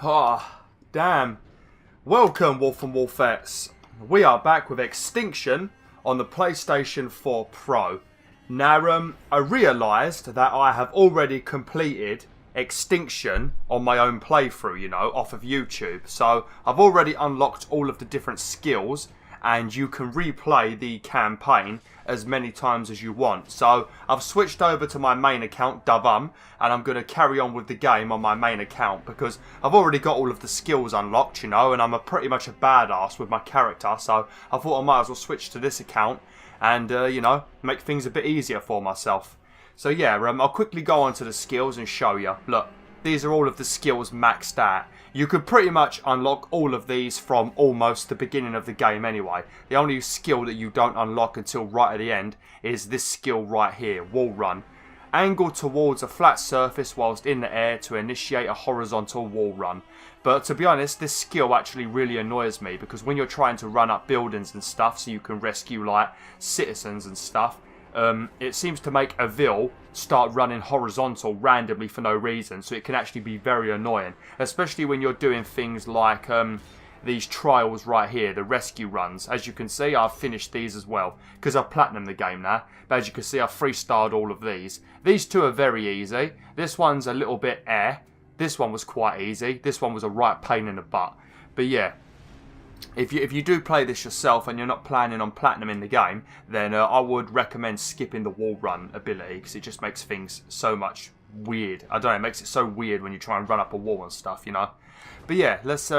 Oh, damn. Welcome, Wolf and Wolfettes. We are back with Extinction on the PlayStation 4 Pro. Now, I realised that I have already completed Extinction on my own playthrough, you know, off of YouTube. So, I've already unlocked all of the different skills, and you can replay the campaign as many times as you want. So I've switched over to my main account, and I'm going to carry on with the game on my main account because I've already got all of the skills unlocked, you know, and I'm pretty much a badass with my character. So I thought I might as well switch to this account and, you know, make things a bit easier for myself. So yeah, I'll quickly go on to the skills and show you. Look, these are all of the skills maxed out. You could pretty much unlock all of these from almost the beginning of the game anyway. The only skill that you don't unlock until right at the end is this skill right here, wall run. Angle towards a flat surface whilst in the air to initiate a horizontal wall run. But to be honest, this skill actually really annoys me because when you're trying to run up buildings and stuff so you can rescue like citizens and stuff, it seems to make a Vil start running horizontal randomly for no reason, so it can actually be very annoying, especially when you're doing things like these trials right here, the rescue runs. As you can see, I've finished these as well because I've platinumed the game now, but as you can see, I've freestyled all of these. These two are very easy. This one's a little bit This one was quite easy. This one was a right pain in the butt. But yeah, if you do play this yourself and you're not planning on platinum in the game, then I would recommend skipping the wall run ability because it just makes things so much weird. I don't know, it makes it so weird when you try and run up a wall and stuff, you know. But yeah, let's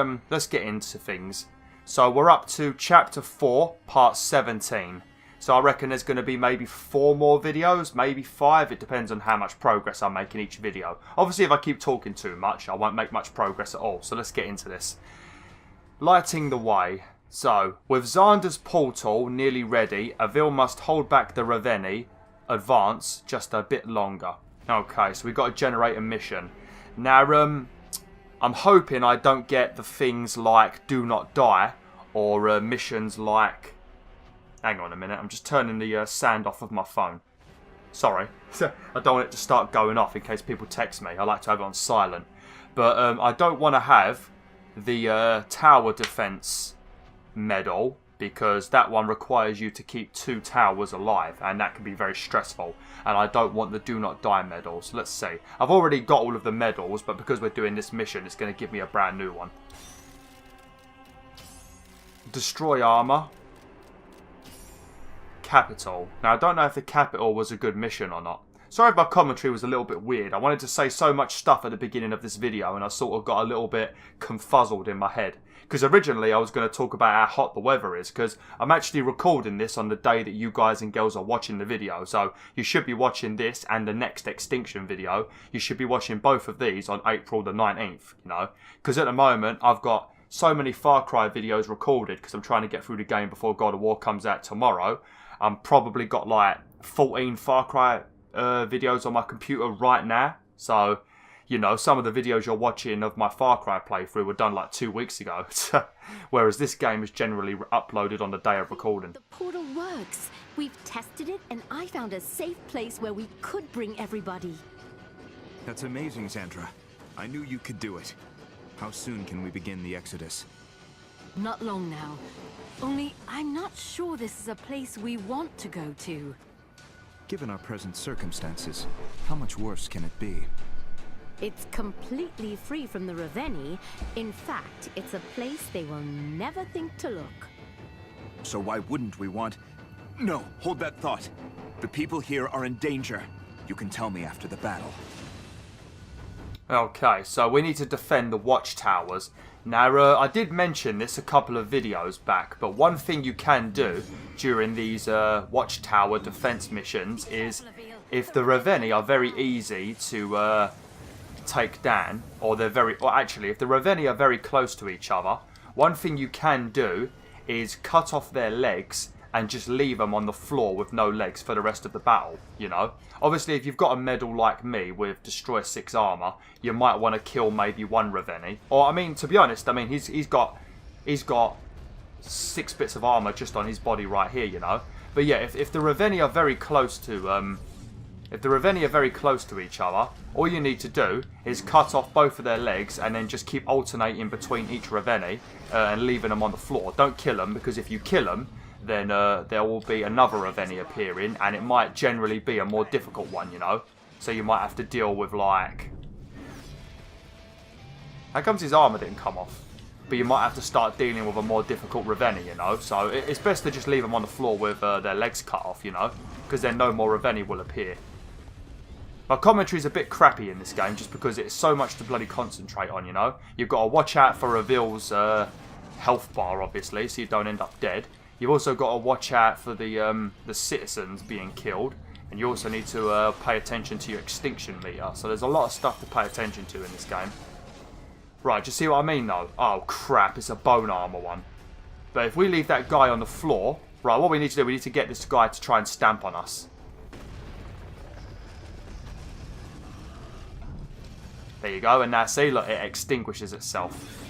get into things. So we're up to chapter 4, part 17. So I reckon there's going to be maybe 4 more videos, maybe 5. It depends on how much progress I make in each video. Obviously, if I keep talking too much, I won't make much progress at all. So let's get into this. Lighting the way. So, with Xander's portal nearly ready, Avil must hold back the Raveni, advance just a bit longer. Okay, so we've got to generate a mission. Now, I'm hoping I don't get the things like Do Not Die, or missions like... Hang on a minute, I'm just turning the sound off of my phone. Sorry, I don't want it to start going off in case people text me. I like to have it on silent. But I don't want to have the tower defense medal because that one requires you to keep 2 towers alive and that can be very stressful, and I don't want the do not die medal. So let's see, I've already got all of the medals, but because we're doing this mission it's going to give me a brand new one. Destroy armor, capital. Now I don't know if the capital was a good mission or not. Sorry if my commentary was a little bit weird. I wanted to say so much stuff at the beginning of this video and I sort of got a little bit confuzzled in my head. Because originally I was going to talk about how hot the weather is, because I'm actually recording this on the day that you guys and girls are watching the video. So you should be watching this and the next Extinction video. You should be watching both of these on April the 19th, you know. Because at the moment I've got so many Far Cry videos recorded because I'm trying to get through the game before God of War comes out tomorrow. I'm probably got like 14 Far Cry videos on my computer right now, so you know, some of the videos you're watching of my Far Cry playthrough were done like 2 weeks ago, whereas this game is generally uploaded on the day of recording. The portal works. We've tested it and I found a safe place where we could bring everybody. That's amazing, Sandra. I knew you could do it. How soon can we begin the exodus? Not long now. Only I'm not sure this is a place we want to go to. Given our present circumstances, how much worse can it be? It's completely free from the Raveni. In fact, it's a place they will never think to look. So why wouldn't we want... No, hold that thought. The people here are in danger. You can tell me after the battle. Okay, so we need to defend the watchtowers. Now, I did mention this a couple of videos back, but one thing you can do during these watchtower defense missions is, if the Raveni are very easy to take down, or if the Raveni are very close to each other, one thing you can do is cut off their legs and just leave them on the floor with no legs for the rest of the battle, you know. Obviously, if you've got a medal like me with Destroy 6 armor, you might want to kill maybe 1 Raveni. Or, I mean, to be honest, I mean, he's got 6 bits of armor just on his body right here, you know. But yeah, if the Raveni are very close to If the Raveni are very close to each other, all you need to do is cut off both of their legs and then just keep alternating between each Raveni and leaving them on the floor. Don't kill them, because if you kill them, then there will be another Raveni appearing, and it might generally be a more difficult one, you know? So you might have to deal with, like... How comes his armour didn't come off? But you might have to start dealing with a more difficult Raveni, you know? So it's best to just leave them on the floor with their legs cut off, you know? Because then no more Raveni will appear. My commentary's a bit crappy in this game just because it's so much to bloody concentrate on, you know? You've got to watch out for Reveal's health bar, obviously, so you don't end up dead. You've also got to watch out for the citizens being killed. And you also need to pay attention to your extinction meter. So there's a lot of stuff to pay attention to in this game. Right, do you see what I mean, though? Oh, crap, it's a bone armor one. But if we leave that guy on the floor... Right, what we need to do, we need to get this guy to try and stamp on us. There you go, and now see, look, it extinguishes itself.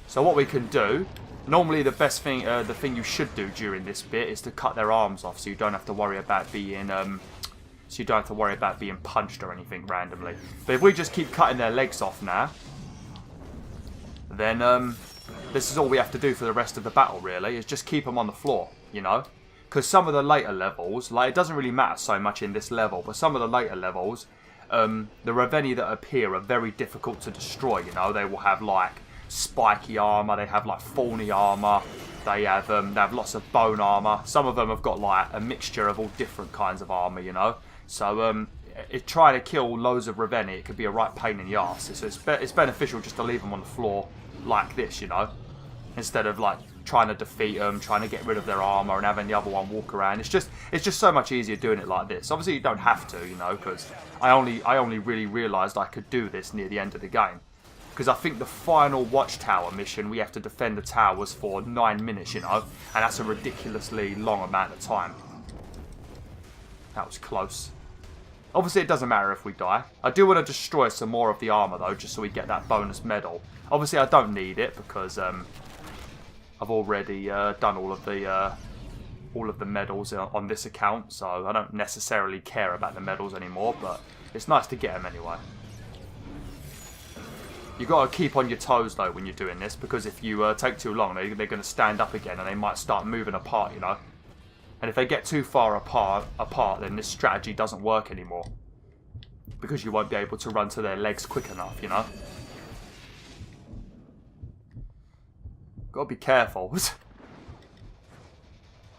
So what we can do, normally the best thing, the thing you should do during this bit is to cut their arms off, so you don't have to worry about being, punched or anything randomly. But if we just keep cutting their legs off now, then this is all we have to do for the rest of the battle, really, is just keep them on the floor, you know? Because some of the later levels, like, it doesn't really matter so much in this level, but some of the later levels, the Raveni that appear are very difficult to destroy, you know? They will have, like, spiky armour, they have, like, thorny armour, they have lots of bone armour. Some of them have got, like, a mixture of all different kinds of armour, you know? So, trying to kill loads of Raveni, it could be a right pain in the arse. So it's beneficial just to leave them on the floor like this, you know? Instead of, like, trying to defeat them, trying to get rid of their armour and having the other one walk around. It's just so much easier doing it like this. Obviously, you don't have to, you know, because I only really realised I could do this near the end of the game. Because I think the final Watchtower mission, we have to defend the towers for 9 minutes, you know? And that's a ridiculously long amount of time. That was close. Obviously, it doesn't matter if we die. I do want to destroy some more of the armour, though, just so we get that bonus medal. Obviously, I don't need it, because I've already done all of the medals on this account, so I don't necessarily care about the medals anymore, but it's nice to get them anyway. You've got to keep on your toes, though, when you're doing this, because if you take too long, they're going to stand up again, and they might start moving apart, you know? And if they get too far apart, then this strategy doesn't work anymore. Because you won't be able to run to their legs quick enough, you know? Gotta be careful.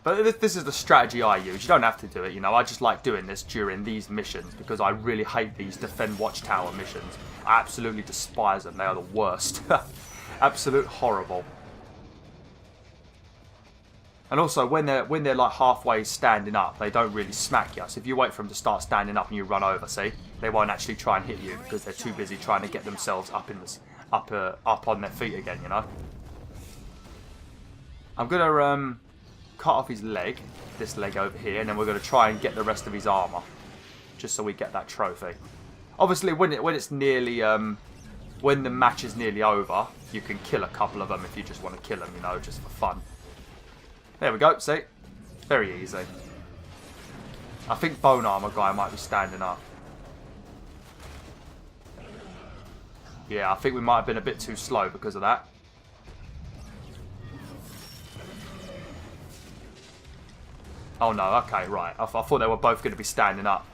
But this is the strategy I use. You don't have to do it, you know. I just like doing this during these missions because I really hate these Defend Watchtower missions. I absolutely despise them. They are the worst. Absolute horrible. And also, when they're like halfway standing up, they don't really smack you. So if you wait for them to start standing up and you run over, see, they won't actually try and hit you because they're too busy trying to get themselves up in this up on their feet again, you know. I'm gonna cut off his leg, this leg over here, and then we're gonna try and get the rest of his armor, just so we get that trophy. Obviously, when it's nearly when the match is nearly over, you can kill a couple of them if you just want to kill them, you know, just for fun. There we go, see? Very easy. I think Bone Armor guy might be standing up. Yeah, I think we might have been a bit too slow because of that. Oh no, okay, right. I thought they were both going to be standing up.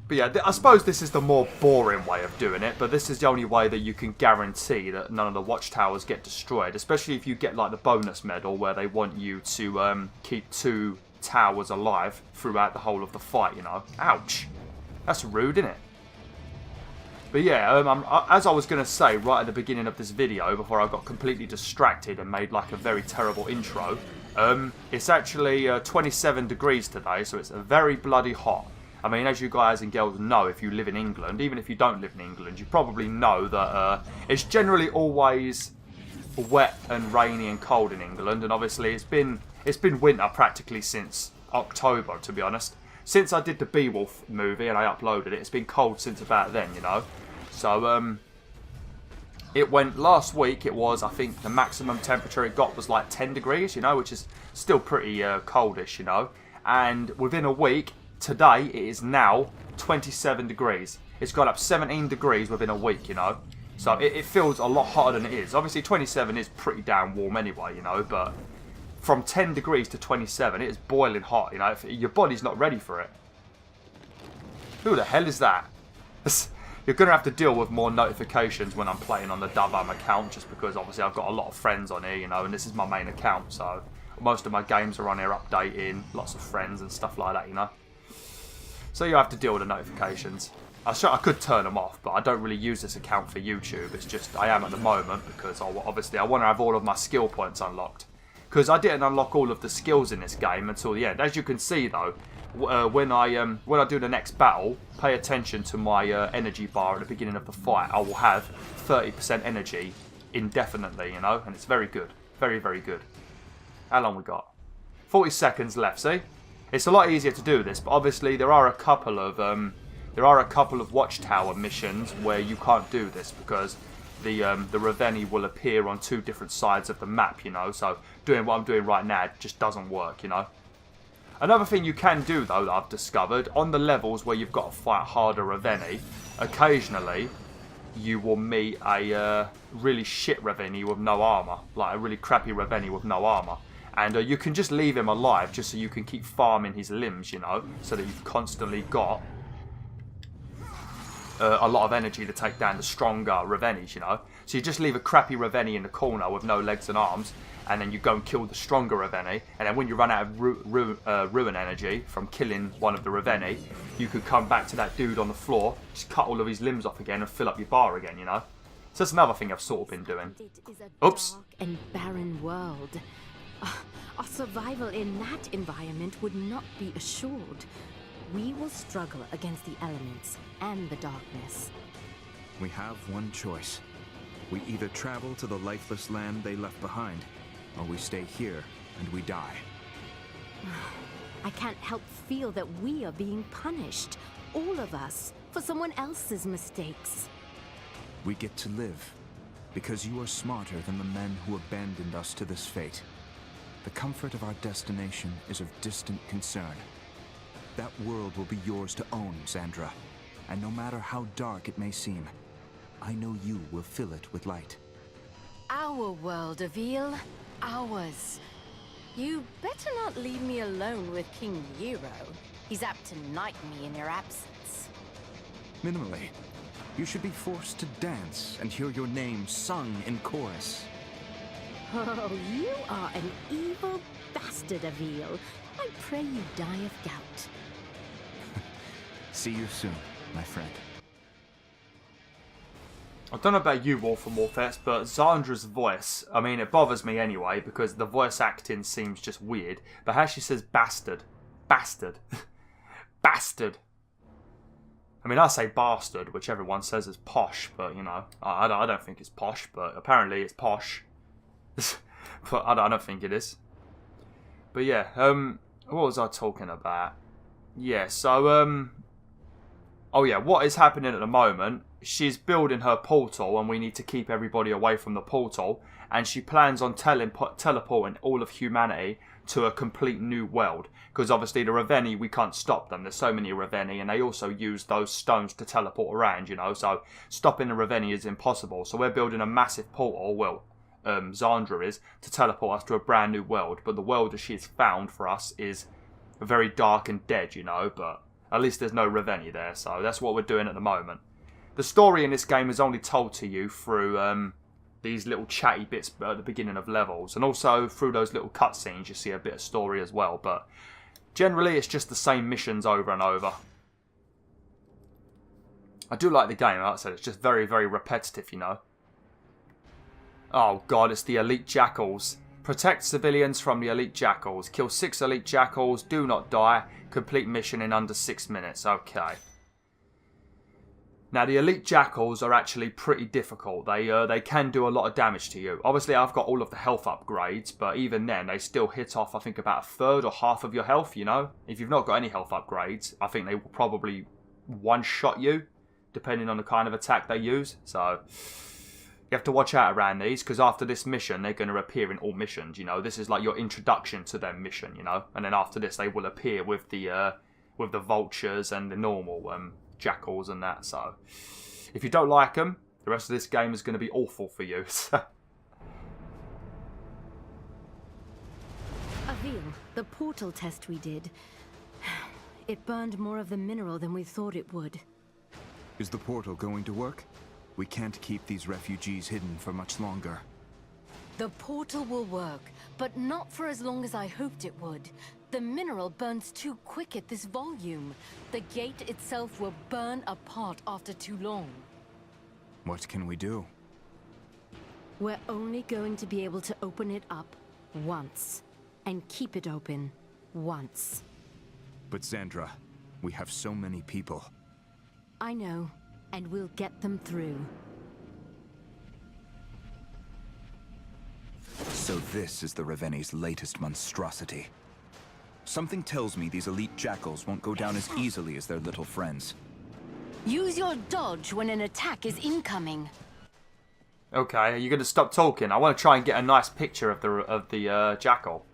But yeah, I suppose this is the more boring way of doing it, but this is the only way that you can guarantee that none of the watchtowers get destroyed, especially if you get like the bonus medal where they want you to keep 2 towers alive throughout the whole of the fight, you know. Ouch. That's rude, isn't it? But yeah, as I was going to say right at the beginning of this video, before I got completely distracted and made like a very terrible intro, it's actually 27 degrees today, so it's very bloody hot. I mean, as you guys and girls know, if you live in England, even if you don't live in England, you probably know that it's generally always wet and rainy and cold in England. And obviously, it's been winter practically since October, to be honest. Since I did the Beowulf movie and I uploaded it, it's been cold since about then, you know. So it went last week. It was, I think, the maximum temperature it got was like 10 degrees, you know, which is still pretty coldish, you know. And within a week, today it is now 27 degrees. It's gone up 17 degrees within a week, you know. So it feels a lot hotter than it is. Obviously 27 is pretty damn warm anyway, you know, but from 10 degrees to 27, it is boiling hot, you know. Your body's not ready for it. Who the hell is that? You're going to have to deal with more notifications when I'm playing on the Davam account, just because obviously I've got a lot of friends on here, you know, and this is my main account, so most of my games are on here updating, lots of friends and stuff like that, you know. So you have to deal with the notifications. I could turn them off, but I don't really use this account for YouTube. It's just I am at the moment because obviously I want to have all of my skill points unlocked. Because I didn't unlock all of the skills in this game until the end. As you can see though, when I do the next battle, pay attention to my energy bar at the beginning of the fight. I will have 30% energy indefinitely, you know, and it's very good. Very, very good. How long we got? 40 seconds left, see? It's a lot easier to do this, but obviously there are a couple of watchtower missions where you can't do this because the Raveni will appear on two different sides of the map, you know, so doing what I'm doing right now just doesn't work, you know. Another thing you can do, though, that I've discovered, on the levels where you've got to fight harder Raveni, occasionally you will meet a really shit Raveni with no armour, like a really crappy Raveni with no armour. And you can just leave him alive just so you can keep farming his limbs, you know, so that you've constantly got a lot of energy to take down the stronger Ravenis, you know. So you just leave a crappy Raveni in the corner with no legs and arms, and then you go and kill the stronger Raveni, and then when you run out of ruin energy from killing one of the Raveni, you could come back to that dude on the floor, just cut all of his limbs off again and fill up your bar again, you know. So that's another thing I've sort of been doing. It is a Oops. dark and barren world. Our survival in that environment would not be assured. We will struggle against the elements and the darkness. We have one choice. We either travel to the lifeless land they left behind, or we stay here and we die. I can't help feel that we are being punished, all of us, for someone else's mistakes. We get to live, because you are smarter than the men who abandoned us to this fate. The comfort of our destination is of distant concern. That world will be yours to own, Sandra. And no matter how dark it may seem, I know you will fill it with light. Our world, Avil. Ours. You better not leave me alone with King Nero. He's apt to knight me in your absence. Minimally, you should be forced to dance and hear your name sung in chorus. Oh, you are an evil bastard, Avil. I pray you die of gout. See you soon, my friend. I don't know about you, Wolf and Wolfettes, but Zandra's voice, I mean, it bothers me anyway, because the voice acting seems just weird. But how she says bastard. Bastard. Bastard. I mean, I say bastard, which everyone says is posh, but, you know, I don't think it's posh, but apparently it's posh. But I don't think it is. But yeah, what was I talking about? Yeah, so, oh yeah, what is happening at the moment, she's building her portal and we need to keep everybody away from the portal, and she plans on teleporting all of humanity to a complete new world, because obviously the Raveni, we can't stop them. There's so many Raveni, and they also use those stones to teleport around, you know, so stopping the Raveni is impossible. So we're building a massive portal, well, Zandra is, to teleport us to a brand new world, but the world that she's found for us is very dark and dead, you know, but at least there's no Raveni there, so that's what we're doing at the moment. The story in this game is only told to you through these little chatty bits at the beginning of levels, and also through those little cutscenes you see a bit of story as well, but generally it's just the same missions over and over. I do like the game, like I said, it's just very, very repetitive, you know. Oh god, it's the elite Jackals. Protect civilians from the elite Jackals. Kill 6 elite Jackals, do not die. Complete mission in under 6 minutes. Okay. Now, the elite Jackals are actually pretty difficult. They can do a lot of damage to you. Obviously, I've got all of the health upgrades, but even then, they still hit off, I think, about a third or half of your health, you know? If you've not got any health upgrades, I think they will probably one-shot you, depending on the kind of attack they use. So, you have to watch out around these, because after this mission, they're going to appear in all missions, you know? This is like your introduction to their mission, you know? And then after this, they will appear with the with the vultures and the normal jackals and that. So if you don't like them, the rest of this game is going to be awful for you. Avil, the portal test we did, it burned more of the mineral than we thought it would. Is the portal going to work? We can't keep these refugees hidden for much longer. The portal will work, but not for as long as I hoped it would. The mineral burns too quick at this volume. The gate itself will burn apart after too long. What can we do? We're only going to be able to open it up once. And keep it open once. But Xandra, we have so many people. I know, and we'll get them through. So this is the Reveni's latest monstrosity. Something tells me these elite jackals won't go down as easily as their little friends. Use your dodge when an attack is incoming. Okay, are you going to stop talking? I want to try and get a nice picture of the jackal.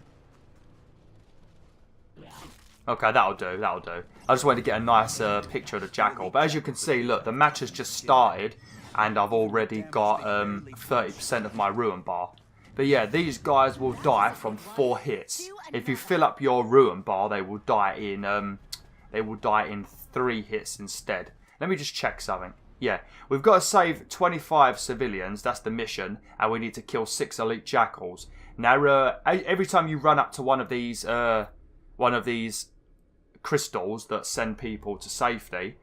Okay, that'll do, that'll do. I just wanted to get a nice picture of the jackal. But as you can see, look, the match has just started, and I've already got 30% of my ruin bar. But yeah, these guys will die from 4 hits. If you fill up your ruin bar, they will die in 3 hits instead. Let me just check something. Yeah, we've got to save 25 civilians. That's the mission, and we need to kill 6 elite jackals. Now, every time you run up to one of these crystals that send people to safety,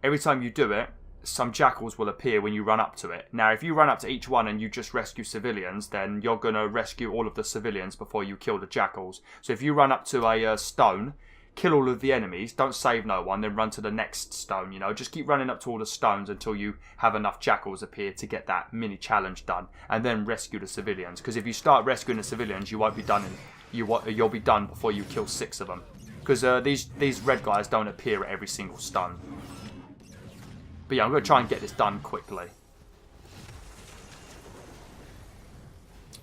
every time you do it, some jackals will appear when you run up to it. Now, if you run up to each one and you just rescue civilians, then you're going to rescue all of the civilians before you kill the jackals. So if you run up to a stone, kill all of the enemies, don't save no one, then run to the next stone, you know. Just keep running up to all the stones until you have enough jackals appear to get that mini challenge done, and then rescue the civilians. Because if you start rescuing the civilians, you won't be done you'll be done before you kill 6 of them. Because these red guys don't appear at every single stone. But yeah, I'm going to try and get this done quickly.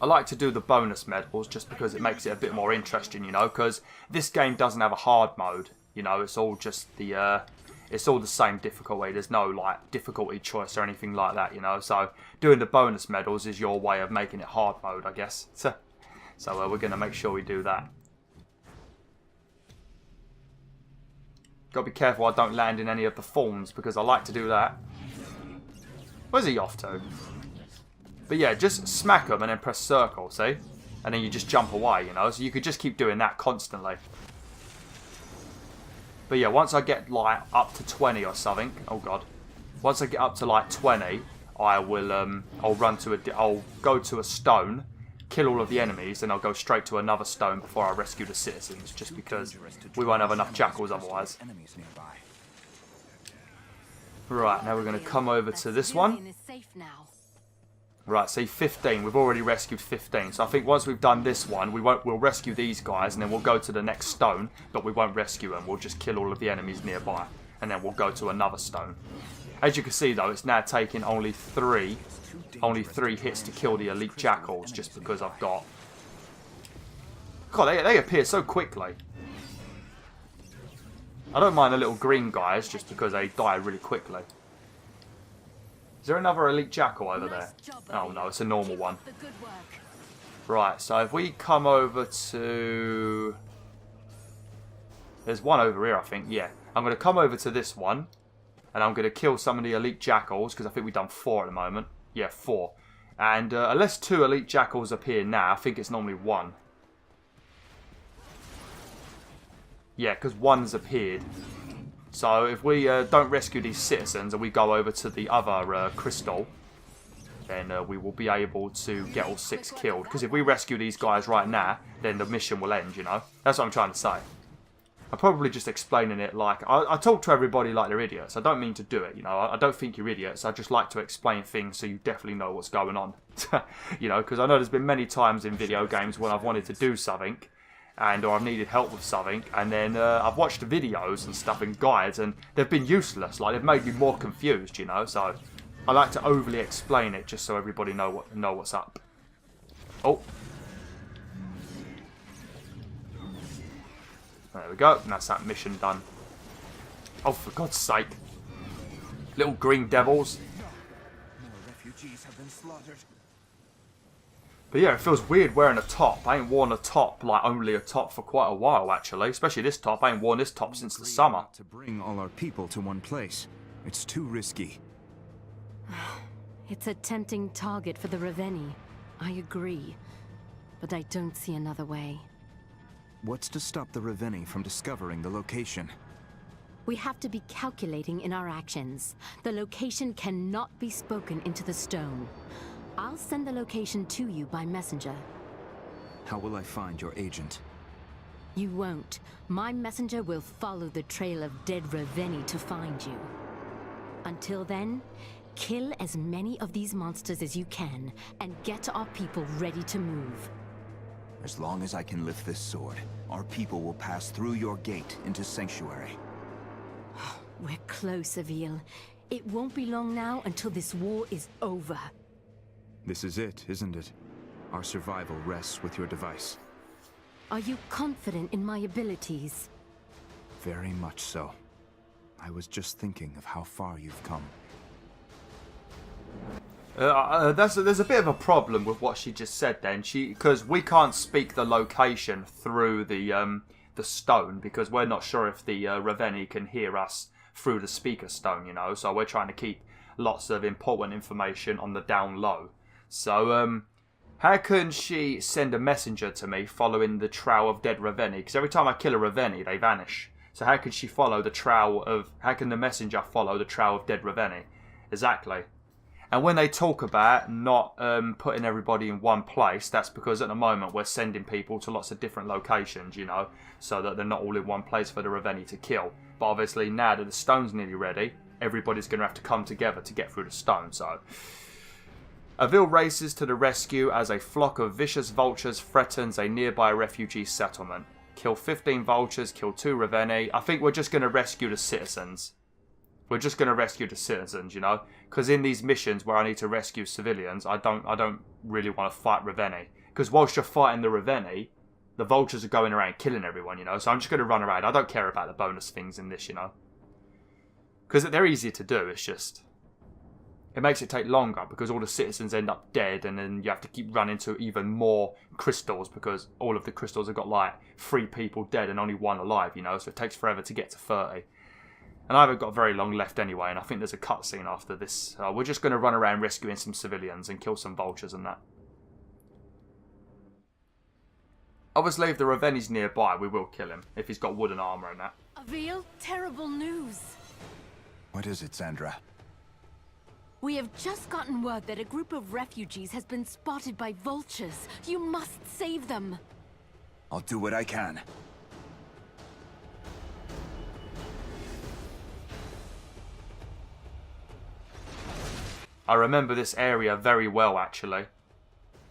I like to do the bonus medals just because it makes it a bit more interesting, you know, because this game doesn't have a hard mode, you know, it's all just it's all the same difficulty. There's no like difficulty choice or anything like that, you know. So doing the bonus medals is your way of making it hard mode, I guess. So we're going to make sure we do that. Got to be careful I don't land in any of the forms because I like to do that. Where's he off to? But yeah, just smack them and then press circle, see? And then you just jump away, you know? So you could just keep doing that constantly. But yeah, once I get like up to 20 or something, oh god. Once I get up to like 20, I will I'll go to a stone, kill all of the enemies, and I'll go straight to another stone before I rescue the citizens, just because we won't have enough jackals otherwise. Right, now we're going to come over to this one. Right, see 15. We've already rescued 15. So I think once we've done this one, we'll rescue these guys, and then we'll go to the next stone, but we won't rescue them. We'll just kill all of the enemies nearby, and then we'll go to another stone. As you can see though, it's now taking only three hits to kill the elite jackals, just because I've got... God, they appear so quickly. I don't mind the little green guys, just because they die really quickly. Is there another elite jackal over there? Oh no, it's a normal one. Right, so if we come over to... There's one over here, I think. Yeah, I'm going to come over to this one, and I'm going to kill some of the elite jackals, because I think we've done 4 at the moment. Yeah, 4. And unless 2 elite jackals appear now, I think it's normally 1. Yeah, because 1's appeared. So if we don't rescue these citizens and we go over to the other crystal, then we will be able to get all 6 killed. Because if we rescue these guys right now, then the mission will end, you know? That's what I'm trying to say. I'm probably just explaining it like... I talk to everybody like they're idiots. I don't mean to do it, you know? I don't think you're idiots. I just like to explain things so you definitely know what's going on. You know, because I know there's been many times in video games when I've wanted to do something, or I've needed help with something, and then I've watched the videos and stuff and guides, and they've been useless. Like, they've made me more confused, you know? So I like to overly explain it just so everybody know what's up. Oh. There we go, and that's that mission done. Oh, for God's sake. Little green devils. More refugees have been slaughtered. But yeah, it feels weird wearing a top. I ain't worn a top, like only a top, for quite a while actually. Especially this top. I ain't worn this top since the summer. To bring all our people to one place. It's too risky. It's a tempting target for the Raveni. I agree. But I don't see another way. What's to stop the Raveni from discovering the location? We have to be calculating in our actions. The location cannot be spoken into the stone. I'll send the location to you by messenger. How will I find your agent? You won't. My messenger will follow the trail of dead Raveni to find you. Until then, kill as many of these monsters as you can, and get our people ready to move. As long as I can lift this sword, our people will pass through your gate into Sanctuary. We're close, Avil. It won't be long now until this war is over. This is it, isn't it? Our survival rests with your device. Are you confident in my abilities? Very much so. I was just thinking of how far you've come. There's a bit of a problem with what she just said then. Because we can't speak the location through the stone, because we're not sure if the Raveni can hear us through the speaker stone, you know. So we're trying to keep lots of important information on the down low. So how can she send a messenger to me following the trail of dead Raveni? Because every time I kill a Raveni, they vanish. So how can she follow the trail of... How can the messenger follow the trail of dead Raveni? Exactly. And when they talk about not putting everybody in one place, that's because at the moment we're sending people to lots of different locations, you know, so that they're not all in one place for the Raveni to kill. But obviously now that the stone's nearly ready, everybody's going to have to come together to get through the stone, so... Avil races to the rescue as a flock of vicious vultures threatens a nearby refugee settlement. Kill 15 vultures, kill 2 Raveni. I think we're just going to rescue the citizens. We're just going to rescue the citizens, you know? Because in these missions where I need to rescue civilians, I don't really want to fight Raveni. Because whilst you're fighting the Raveni, the vultures are going around killing everyone, you know? So I'm just going to run around. I don't care about the bonus things in this, you know? Because they're easier to do, it's just... It makes it take longer because all the citizens end up dead, and then you have to keep running to even more crystals because all of the crystals have got like 3 people dead and only 1 alive, you know, so it takes forever to get to 30. And I haven't got very long left anyway, and I think there's a cutscene after this. We're just going to run around rescuing some civilians and kill some vultures and that. Obviously, if the Raveni's nearby, we will kill him if he's got wooden armour and that. Avil, terrible news. What is it, Sandra? We have just gotten word that a group of refugees has been spotted by vultures. You must save them. I'll do what I can. I remember this area very well, actually.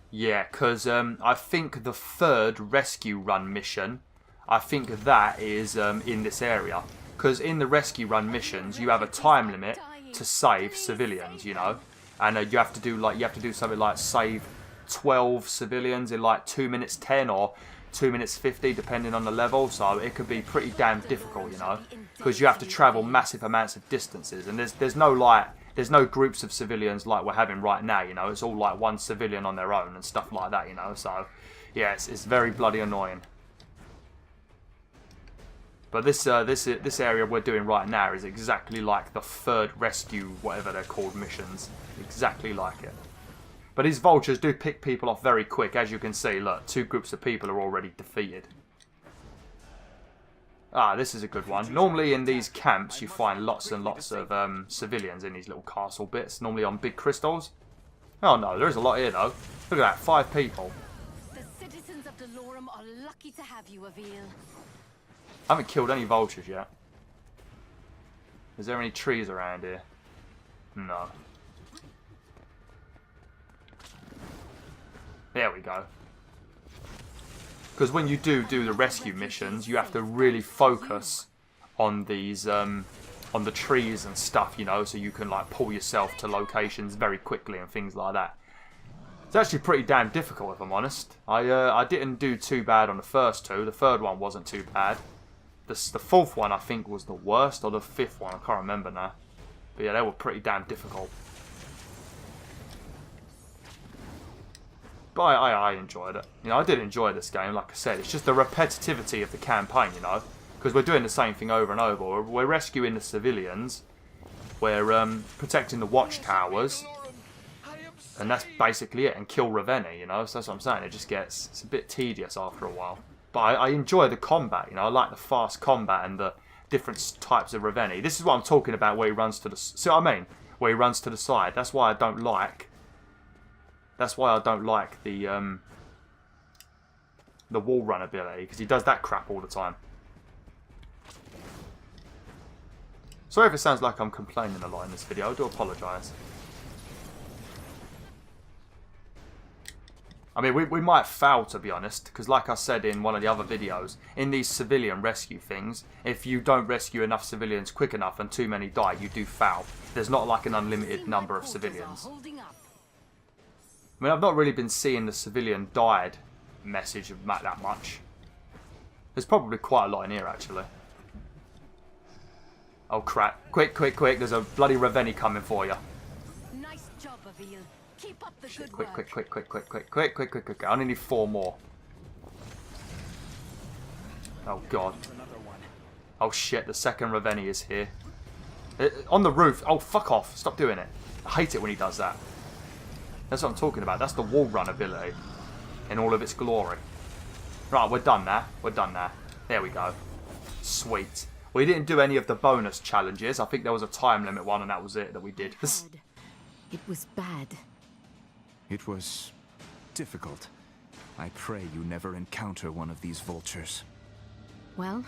Yeah, because I think the 3rd rescue run mission, I think that is in this area. Because in the rescue run missions, you have a time limit to save civilians, you know, and you have to do something like save 12 civilians in like 2 minutes 10 or 2 minutes 50 depending on the level, so it could be pretty damn difficult, you know, because you have to travel massive amounts of distances, and there's no groups of civilians like we're having right now, you know. It's all like one civilian on their own and stuff like that, you know, so yeah, it's very bloody annoying. But this area we're doing right now is exactly like the 3rd rescue, whatever they're called, missions. Exactly like it. But these vultures do pick people off very quick. As you can see, look, 2 groups of people are already defeated. Ah, this is a good one. Normally in these camps you find lots and lots of civilians in these little castle bits. Normally on big crystals. Oh no, there is a lot here though. Look at that, 5 people. The citizens of Delorum are lucky to have you, Avil. I haven't killed any vultures yet. Is there any trees around here? No. There we go. Because when you do the rescue missions, you have to really focus on these, on the trees and stuff, you know, so you can like pull yourself to locations very quickly and things like that. It's actually pretty damn difficult, if I'm honest. I didn't do too bad on the first 2. The 3rd one wasn't too bad. The fourth one, I think, was the worst, or the fifth one. I can't remember now. But yeah, they were pretty damn difficult. But I enjoyed it. You know, I did enjoy this game, like I said. It's just the repetitivity of the campaign, you know. Because we're doing the same thing over and over. We're rescuing the civilians. We're protecting the watchtowers. And that's basically it. And kill Ravenni, you know. So that's what I'm saying. It just gets... It's a bit tedious after a while. But I enjoy the combat, you know. I like the fast combat and the different types of Ravenni. This is what I'm talking about where he runs to the... See what I mean? Where he runs to the side. That's why I don't like... That's why I don't like the wall run ability. Because he does that crap all the time. Sorry if it sounds like I'm complaining a lot in this video. I do apologise. I mean, we might fail, to be honest, because like I said in one of the other videos, in these civilian rescue things, if you don't rescue enough civilians quick enough and too many die, you do foul. There's not like an unlimited number of civilians. I mean, I've not really been seeing the civilian died message that much. There's probably quite a lot in here, actually. Oh, crap. Quick, quick, quick. There's a bloody Ravenni coming for you. Nice job, Avil. Keep up the good Quick, work. quick, quick, quick, quick, quick, quick, quick, quick, quick. I only need 4 more. Oh, God. Oh, shit. The second Ravenni is here. On the roof. Oh, fuck off. Stop doing it. I hate it when he does that. That's what I'm talking about. That's the wall run ability. In all of its glory. Right, we're done now. We're done now. There we go. Sweet. We didn't do any of the bonus challenges. I think there was a time limit one and that was it that we did. It was bad. It was difficult. I pray you never encounter one of these vultures. Well,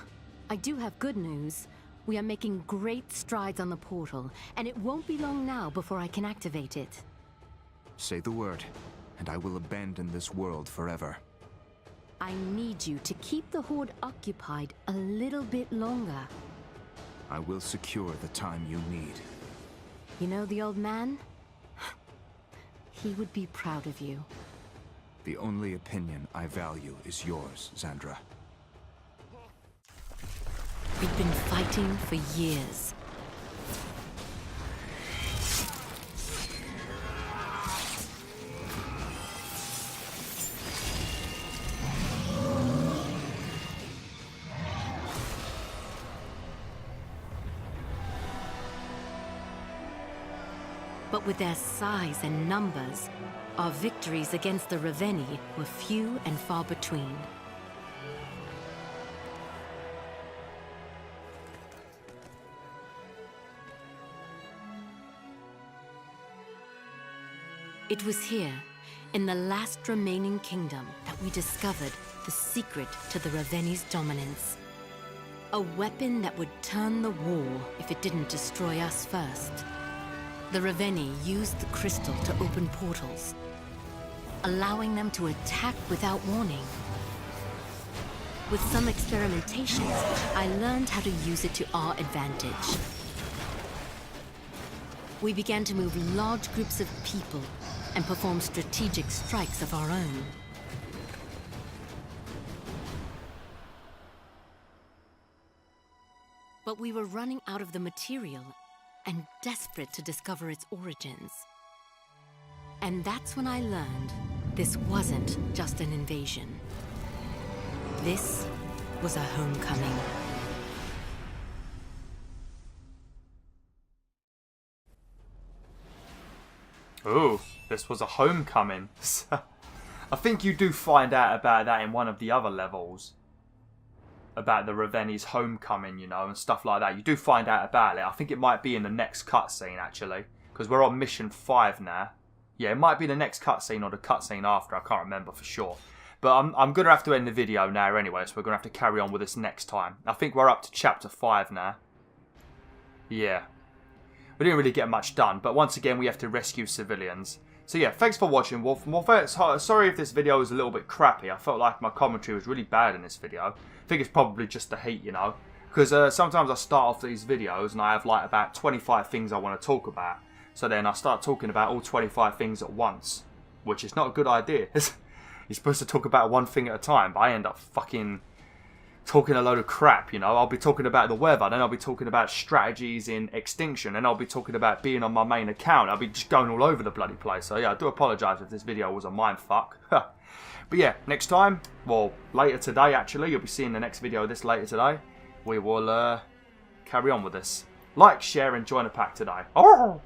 I do have good news. We are making great strides on the portal, and it won't be long now before I can activate it. Say the word, and I will abandon this world forever. I need you to keep the Horde occupied a little bit longer. I will secure the time you need. You know the old man? He would be proud of you. The only opinion I value is yours, Xandra. We've been fighting for years. But with their size and numbers, our victories against the Ravenni were few and far between. It was here, in the last remaining kingdom, that we discovered the secret to the Ravenni's dominance. A weapon that would turn the wall if it didn't destroy us first. The Ravenni used the crystal to open portals, allowing them to attack without warning. With some experimentations, I learned how to use it to our advantage. We began to move large groups of people and perform strategic strikes of our own. But we were running out of the material and desperate to discover its origins. And that's when I learned this wasn't just an invasion. This was a homecoming. Ooh, this was a homecoming. I think you do find out about that in one of the other levels. About the Ravenni's homecoming, you know, and stuff like that. You do find out about it. I think it might be in the next cutscene, actually. Because we're on mission 5 now. Yeah, it might be the next cutscene or the cutscene after. I can't remember for sure. But I'm going to have to end the video now anyway, so we're going to have to carry on with this next time. I think we're up to chapter 5 now. Yeah. We didn't really get much done, but once again we have to rescue civilians. So yeah, thanks for watching, BwolfTheWolf. Sorry if this video was a little bit crappy. I felt like my commentary was really bad in this video. I think it's probably just the heat, you know. Because sometimes I start off these videos and I have like about 25 things I want to talk about. So then I start talking about all 25 things at once. Which is not a good idea. You're supposed to talk about one thing at a time, but I end up fucking talking a load of crap, you know. I'll be talking about the weather, then I'll be talking about strategies in Extinction, and I'll be talking about being on my main account. I'll be just going all over the bloody place. So yeah, I do apologise if this video was a mindfuck. But yeah, next time, well, later today actually, you'll be seeing the next video of this later today. We will carry on with this. Like, share, and join the pack today. Oh!